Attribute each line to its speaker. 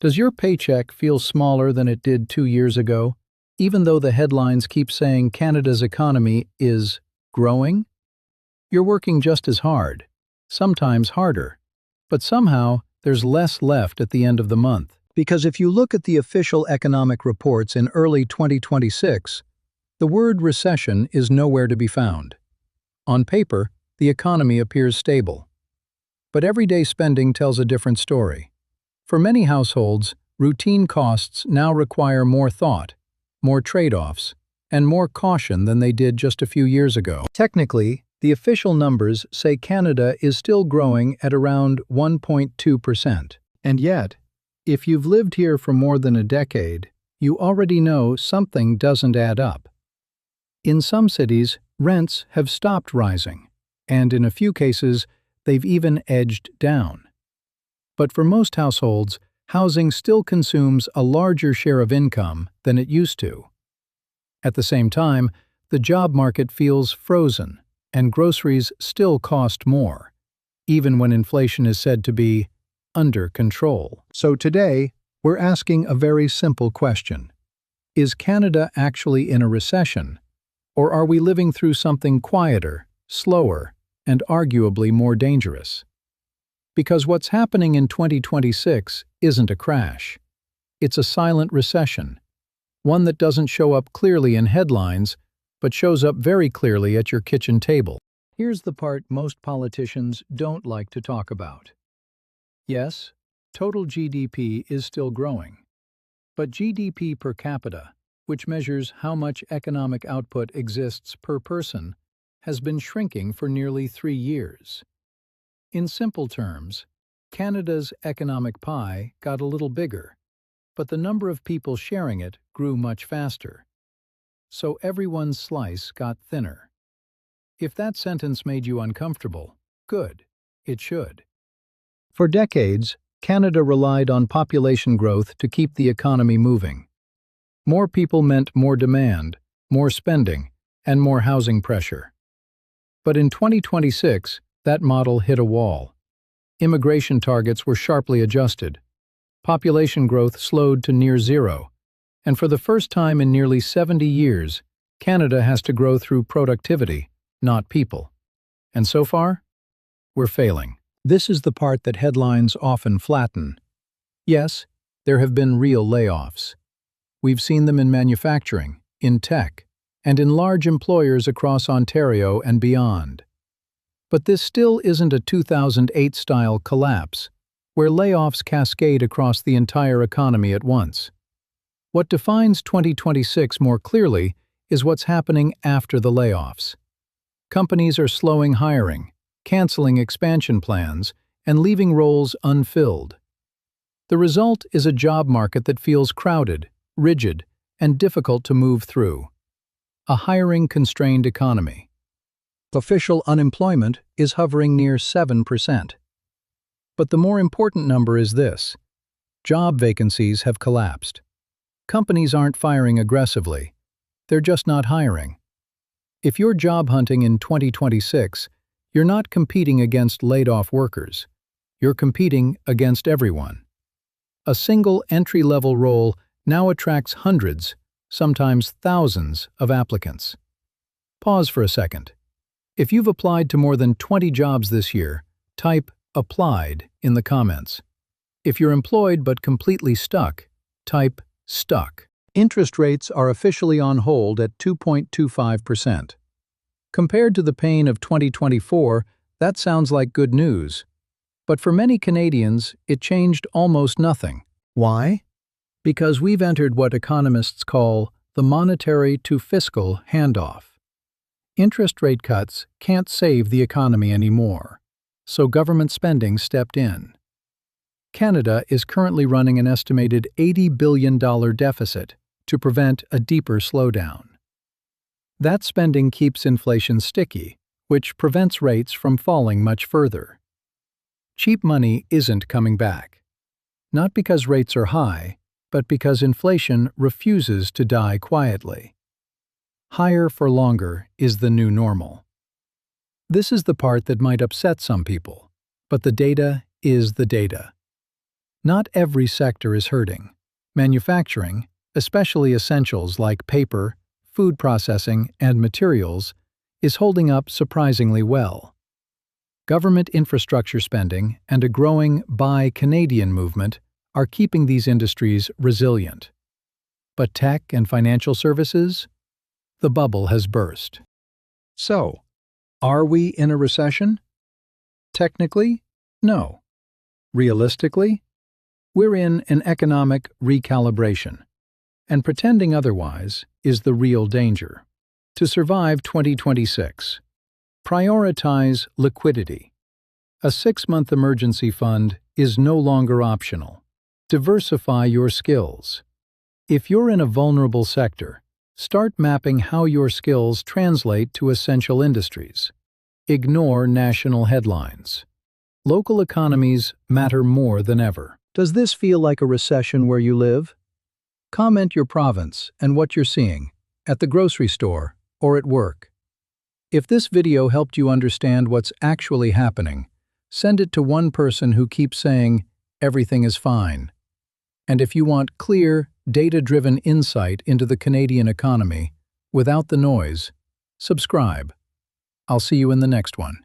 Speaker 1: Does your paycheck feel smaller than it did 2 years ago, even though the headlines keep saying Canada's economy is growing? You're working just as hard, sometimes harder, but somehow there's less left at the end of the month. Because if you look at the official economic reports in early 2026, the word recession is nowhere to be found. On paper, the economy appears stable. But everyday spending tells a different story. For many households, routine costs now require more thought, more trade-offs, and more caution than they did just a few years ago. Technically, the official numbers say Canada is still growing at around 1.2%. And yet, if you've lived here for more than a decade, you already know something doesn't add up. In some cities, rents have stopped rising, and in a few cases, they've even edged down. But for most households, housing still consumes a larger share of income than it used to. At the same time, the job market feels frozen, and groceries still cost more, even when inflation is said to be under control. So today, we're asking a very simple question. Is Canada actually in a recession, or are we living through something quieter, slower, and arguably more dangerous? Because what's happening in 2026 isn't a crash. It's a silent recession, one that doesn't show up clearly in headlines, but shows up very clearly at your kitchen table. Here's the part most politicians don't like to talk about. Yes, total GDP is still growing. But GDP per capita, which measures how much economic output exists per person, has been shrinking for nearly 3 years. In simple terms, Canada's economic pie got a little bigger, but the number of people sharing it grew much faster. So everyone's slice got thinner. If that sentence made you uncomfortable, good, it should. For decades, Canada relied on population growth to keep the economy moving. More people meant more demand, more spending, and more housing pressure. But in 2026, that model hit a wall. Immigration targets were sharply adjusted. Population growth slowed to near zero. And for the first time in nearly 70 years, Canada has to grow through productivity, not people. And so far, we're failing. This is the part that headlines often flatten. Yes, there have been real layoffs. We've seen them in manufacturing, in tech, and in large employers across Ontario and beyond. But this still isn't a 2008-style collapse, where layoffs cascade across the entire economy at once. What defines 2026 more clearly is what's happening after the layoffs. Companies are slowing hiring, canceling expansion plans, and leaving roles unfilled. The result is a job market that feels crowded, rigid, and difficult to move through. A hiring-constrained economy. Official unemployment is hovering near 7%. But the more important number is this: job vacancies have collapsed. Companies aren't firing aggressively. They're just not hiring. If you're job hunting in 2026, you're not competing against laid-off workers. You're competing against everyone. A single entry-level role now attracts hundreds, sometimes thousands, of applicants. Pause for a second. If you've applied to more than 20 jobs this year, type "applied" in the comments. If you're employed but completely stuck, type "stuck." Interest rates are officially on hold at 2.25%. Compared to the pain of 2024, that sounds like good news. But for many Canadians, it changed almost nothing. Why? Because we've entered what economists call the monetary to fiscal handoff. Interest rate cuts can't save the economy anymore, so government spending stepped in. Canada is currently running an estimated $80 billion deficit to prevent a deeper slowdown. That spending keeps inflation sticky, which prevents rates from falling much further. Cheap money isn't coming back. Not because rates are high, but because inflation refuses to die quietly. Higher for longer is the new normal. This is the part that might upset some people, but the data is the data. Not every sector is hurting. Manufacturing, especially essentials like paper, food processing, and materials, is holding up surprisingly well. Government infrastructure spending and a growing Buy Canadian movement are keeping these industries resilient. But tech and financial services? The bubble has burst. So, are we in a recession? Technically, no. Realistically, we're in an economic recalibration, and pretending otherwise is the real danger. To survive 2026, prioritize liquidity. A 6-month emergency fund is no longer optional. Diversify your skills. If you're in a vulnerable sector, start mapping how your skills translate to essential industries. Ignore national headlines. Local economies matter more than ever. Does this feel like a recession where you live? Comment your province and what you're seeing, at the grocery store or at work. If this video helped you understand what's actually happening, send it to one person who keeps saying, "Everything is fine." And if you want clear, data-driven insight into the Canadian economy, without the noise, subscribe. I'll see you in the next one.